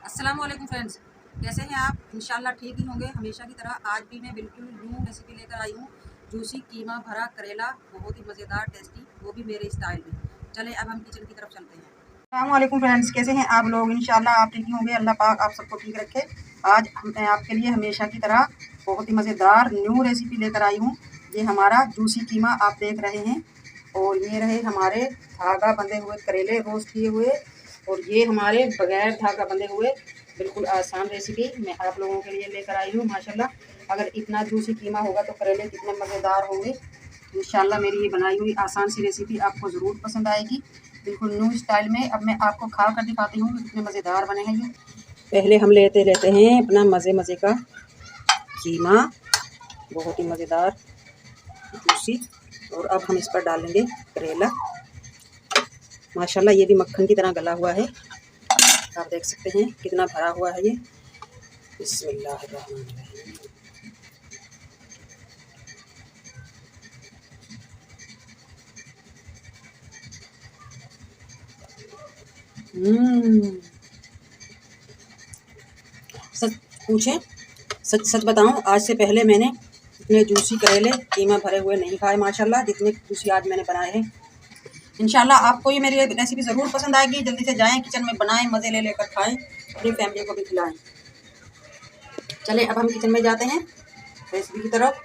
अस्सलाम वालेकुम फ्रेंड्स, कैसे हैं आप? इंशाल्लाह ठीक ही होंगे हमेशा की तरह। आज भी मैं बिल्कुल न्यू रेसिपी लेकर आई हूँ। जूसी कीमा भरा करेला, बहुत ही मज़ेदार टेस्टी, वो भी मेरे स्टाइल में। चलें अब हम किचन की तरफ चलते हैं। अस्सलाम वालेकुम फ्रेंड्स, कैसे हैं आप लोग? इंशाल्लाह आप ठीक ही होंगे। अल्लाह पाक आप सबको ठीक रखे। आज मैं आपके लिए हमेशा की तरह बहुत ही मज़ेदार न्यू रेसिपी लेकर आई हूँ। ये हमारा जूसी कीमा आप देख रहे हैं, और ये रहे हमारे धागा बंधे हुए करेले रोस्ट किए हुए, और ये हमारे बगैर धागा बंधे हुए बिल्कुल आसान रेसिपी मैं आप लोगों के लिए लेकर आई हूँ। माशाल्लाह अगर इतना जूसी कीमा होगा तो करेले कितने मज़ेदार होंगे। इंशाल्लाह मेरी ये बनाई हुई आसान सी रेसिपी आपको ज़रूर पसंद आएगी, बिल्कुल न्यू स्टाइल में। अब मैं आपको खा कर दिखाती हूँ कि कितने मज़ेदार बने हैं ये। पहले हम लेते हैं अपना मज़े मज़े का कीमा, बहुत ही मज़ेदार जूसी, और अब हम इस पर डालेंगे करेला। माशाल्लाह ये भी मक्खन की तरह गला हुआ है, आप देख सकते हैं कितना भरा हुआ है ये। बिस्मिल्लाहिर्रहमानिर्रहीम। सच पूछें, सच सच बताऊं, आज से पहले मैंने इतने जूसी करेले कीमा भरे हुए नहीं खाए माशाल्लाह, जितने जूसी आज मैंने बनाए हैं। इंशाल्लाह आपको ये मेरी रेसिपी ज़रूर पसंद आएगी। जल्दी से जाएं किचन में, बनाएं, मज़े ले लेकर खाएं, अपनी फैमिली को भी खिलाएं। चलें अब हम किचन में जाते हैं रेसिपी की तरफ।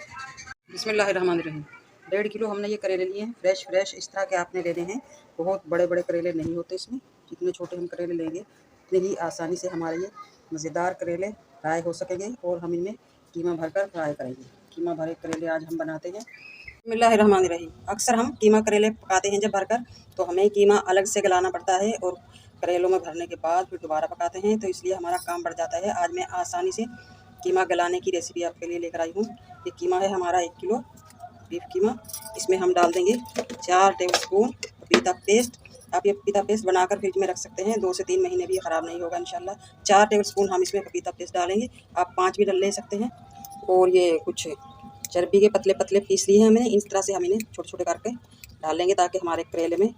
बिस्मिल्लाहिर्रहमानिर्रहीम। 1.5 किलो हमने ये करेले लिए हैं, फ्रेश इस तरह के आपने लेने हैं। बहुत बड़े बड़े करेले नहीं होते इसमें, जितने छोटे हम करेले लेंगे उतने ही आसानी से हमारे ये मज़ेदार करेले फ्राई हो सकेंगे, और हम इनमें कीमा भरकर फ्राई करेंगे। कीमा भरे करेले आज हम बनाते हैं। बिस्मिल्लाहिर्रहमानिर्रहीम। अक्सर हम कीमा करेले पकाते हैं जब भरकर, तो हमें कीमा अलग से गलाना पड़ता है, और करेलों में भरने के बाद फिर दोबारा पकाते हैं, तो इसलिए हमारा काम बढ़ जाता है। आज मैं आसानी से कीमा गलाने की रेसिपी आपके लिए लेकर आई हूँ। ये कीमा है हमारा 1 किलो बीफ कीमा। इसमें हम डाल देंगे 4 टेबल स्पून पपीता पेस्ट। आप ये पपीता पेस्ट बनाकर फ्रिज में रख सकते हैं, 2 से 3 महीने भी ख़राब नहीं होगा इंशाल्लाह। 4 टेबल स्पून हम इसमें पपीता पेस्ट डालेंगे, आप 5 भी डाल ले सकते हैं। और ये कुछ चर्बी के पतले पतले पीस लिए हैं मैंने, इस तरह से हम इन्हें छोटे छोटे करके डालेंगे, ताकि हमारे करेले में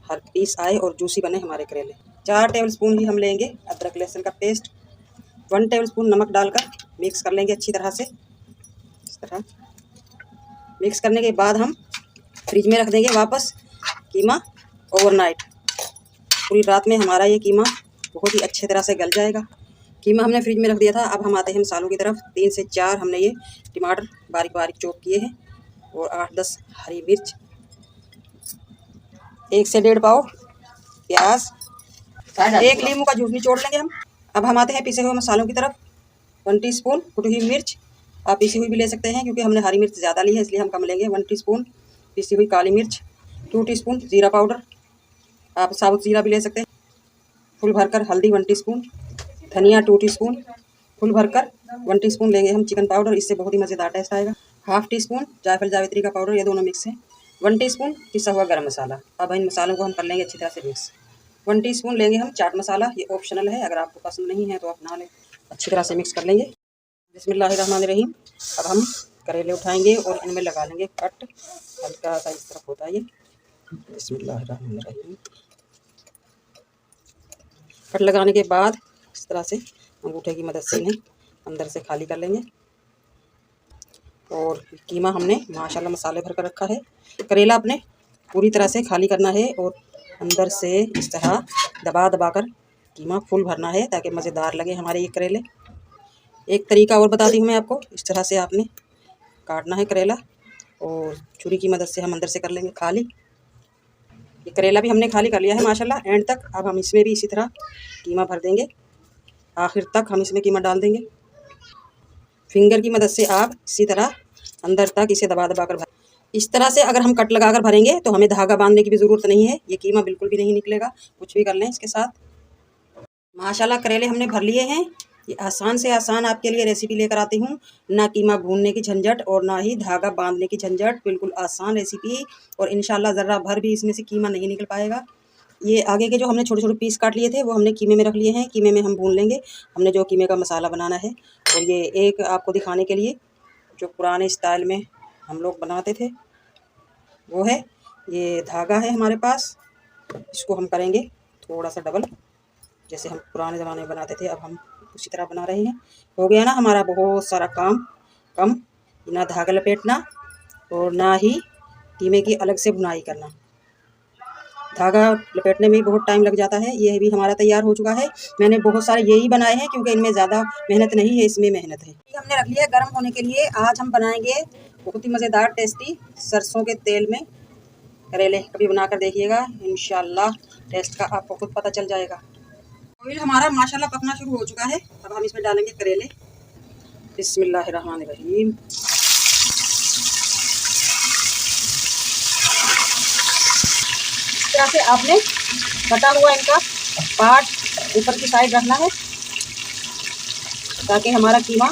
हर पीस आए और जूसी बने हमारे करेले। 4 टेबल स्पून ही हम लेंगे अदरक लहसुन का पेस्ट। 1 टेबल स्पून नमक डालकर मिक्स कर लेंगे अच्छी तरह से। इस तरह मिक्स करने के बाद हम फ्रिज में रख देंगे वापस कीमा ओवरनाइट। पूरी रात में हमारा ये कीमा बहुत ही अच्छे तरह से गल जाएगा। कीमा हमने फ्रिज में रख दिया था। अब हम आते हैं मसालों की तरफ। 3 से 4 हमने ये टमाटर बारीक बारीक चॉप किए हैं, और 8-10 हरी मिर्च, 1 से 1.5 पाव प्याज, 1 नींबू का जूस निचोड़ लेंगे हम। अब हम आते हैं पीसे हुए मसालों की तरफ। 1 टीस्पून कुटी हुई मिर्च, आप पीसी हुई भी ले सकते हैं, क्योंकि हमने हरी मिर्च ज़्यादा ली है इसलिए हम कम लेंगे। 1 टीस्पून पीसी हुई काली मिर्च, 2 टीस्पून ज़ीरा पाउडर, आप साबुत ज़ीरा भी ले सकते हैं। फुल भरकर हल्दी 1 टीस्पून, धनिया 2 टीस्पून, फुल भरकर 1 टीस्पून लेंगे हम चिकन पाउडर, इससे बहुत ही मज़ेदार टेस्ट आएगा। 1/2 टीस्पून जायफल जावित्री का पाउडर, ये दोनों मिक्स हैं। 1 टीस्पून पिसा हुआ गरम मसाला। अब इन मसालों को हम कर लेंगे अच्छी तरह से मिक्स। 1 टीस्पून लेंगे हम चाट मसाला, ये ऑप्शनल है, अगर आपको पसंद नहीं है तो आप ना लें। अच्छी तरह से मिक्स कर लेंगे। बिस्मिल्लाहिर्रहमानिर्रहीम। अब हम करेले उठाएंगे और इनमें लगा लेंगे कट, हल्का सा इस तरफ होता है ये। बिस्मिल्लाहिर्रहमानिर्रहीम। कट लगाने के बाद इस तरह से अंगूठे की मदद से इन्हें अंदर से खाली कर लेंगे। और कीमा हमने माशाल्लाह मसाले भर कर रखा है। करेला अपने पूरी तरह से खाली करना है, और अंदर से इस तरह दबा दबा कर कीमा फुल भरना है, ताकि मज़ेदार लगे हमारे ये करेले। एक तरीका और बताती हूँ मैं आपको, इस तरह से आपने काटना है करेला, और छुरी की मदद से हम अंदर से कर लेंगे खाली। ये करेला भी हमने खाली कर लिया है माशाल्लाह एंड तक। अब हम इसमें भी इसी तरह कीमा भर देंगे, आखिर तक हम इसमें कीमा डाल देंगे। फिंगर की मदद से आप इसी तरह अंदर तक इसे दबा दबा कर भर। इस तरह से अगर हम कट लगा कर भरेंगे तो हमें धागा बांधने की भी ज़रूरत नहीं है, ये कीमा बिल्कुल भी नहीं निकलेगा, कुछ भी कर लें इसके साथ। माशाल्लाह करेले हमने भर लिए हैं। ये आसान से आसान आपके लिए रेसिपी लेकर आती हूँ, ना कीमा भूनने की झंझट और ना ही धागा बांधने की झंझट, बिल्कुल आसान रेसिपी। और इंशाल्लाह ज़र्रा भर भी इसमें से कीमा नहीं निकल पाएगा। ये आगे के जो हमने छोटे छोटे पीस काट लिए थे वो हमने कीमे में रख लिए हैं, कीमे में हम भून लेंगे हमने जो कीमे का मसाला बनाना है। और ये एक आपको दिखाने के लिए जो पुराने स्टाइल में हम लोग बनाते थे वो है, ये धागा है हमारे पास, इसको हम करेंगे थोड़ा सा डबल, जैसे हम पुराने ज़माने में बनाते थे, अब हम उसी तरह बना रहे हैं। हो गया ना हमारा बहुत सारा काम कम, ना धागा लपेटना और ना ही कीमे की अलग से बुनाई करना। धागा लपेटने में बहुत टाइम लग जाता है। ये भी हमारा तैयार हो चुका है। मैंने बहुत सारे यही बनाए हैं क्योंकि इनमें ज़्यादा मेहनत नहीं है, इसमें मेहनत है। ये हमने रख लिया गर्म होने के लिए। आज हम बनाएंगे बहुत ही मज़ेदार टेस्टी सरसों के तेल में करेले। कभी बनाकर देखिएगा, इंशाल्लाह टेस्ट का आपको खुद पता चल जाएगा। ऑयल हमारा माशाल्लाह पकना शुरू हो चुका है। अब हम इसमें डालेंगे करेले। बिस्मिल्लाहिर्रहमानिर्रहीम। इस तरह से आपने कटा हुआ इनका पार्ट ऊपर की साइड रखना है ताकि हमारा कीमा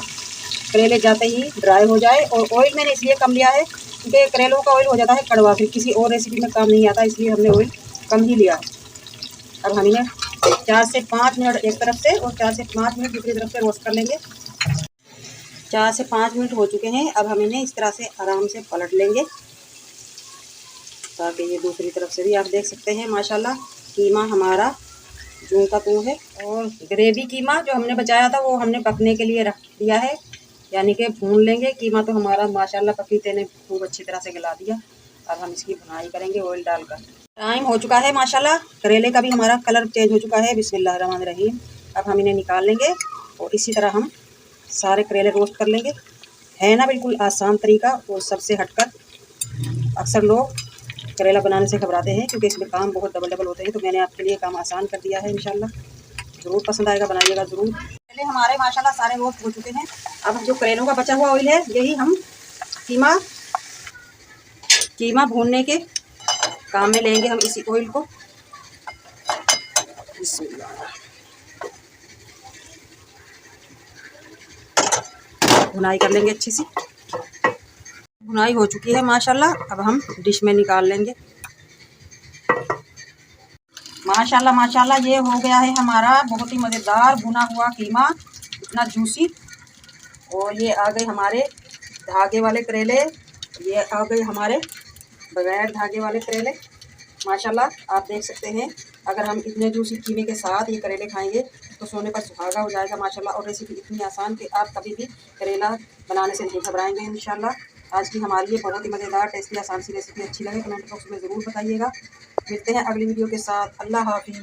करेले जाते ही ड्राई हो जाए। और ऑयल मैंने इसलिए कम लिया है क्योंकि करेलों का ऑयल हो जाता है कड़वा, फिर किसी और रेसिपी में काम नहीं आता, इसलिए हमने ऑयल कम ही लिया है। अब हम इन्हें 4 से 5 मिनट एक तरफ से और 4 से 5 मिनट दूसरी तरफ से रोस्ट कर लेंगे। 4 से 5 मिनट हो चुके हैं। अब हम इन्हें इस तरह से आराम से पलट लेंगे ताकि ये दूसरी तरफ से भी आप देख सकते हैं माशाल्लाह कीमा हमारा जूं का तू है। और ग्रेवी कीमा जो हमने बचाया था वो हमने पकने के लिए रख दिया है, यानी कि भून लेंगे। कीमा तो हमारा माशाल्लाह पपीते ने खूब अच्छी तरह से गला दिया। अब हम इसकी भुनाई करेंगे ऑयल डालकर। टाइम हो चुका है माशाल्लाह, करेले का भी हमारा कलर चेंज हो चुका है। बिस्मिल्लाहिर्रहमानिर्रहीम। अब हम इन्हें निकाल लेंगे और इसी तरह हम सारे करेले रोस्ट कर लेंगे। है ना बिल्कुल आसान तरीका और सबसे हटकर। अक्सर लोग करेला बनाने से घबराते हैं क्योंकि इसमें काम बहुत डबल होते हैं, तो मैंने आपके लिए काम आसान कर दिया है। इंशाल्लाह ज़रूर पसंद आएगा, बनाइएगा ज़रूर। करेले हमारे माशाल्लाह सारे रोस्ट हो चुके हैं। अब जो करेलों का बचा हुआ ऑयल है यही हम कीमा भूनने के काम में लेंगे। हम इसी ऑयल को भुनाई कर लेंगे अच्छी सी। भुनाई हो चुकी है माशाल्लाह। अब हम डिश में निकाल लेंगे। माशाल्लाह माशाल्लाह ये हो गया है हमारा बहुत ही मज़ेदार भुना हुआ कीमा, इतना जूसी। और ये आ गए हमारे धागे वाले करेले, ये आ गए हमारे बगैर धागे वाले करेले। माशाल्लाह आप देख सकते हैं, अगर हम इतने जूसी कीमे के साथ ये करेले खाएंगे तो सोने पर सुहागा हो जाएगा माशाल्लाह। और रेसिपी इतनी आसान कि आप कभी भी करेला बनाने से नहीं घबराएंगे इंशाल्लाह। आज की हमारी ये बहुत ही मज़ेदार टेस्टी आसान सी रेसिपी अच्छी लगे कमेंट बॉक्स में ज़रूर बताइएगा। मिलते हैं अगली वीडियो के साथ। अल्लाह हाफिज़।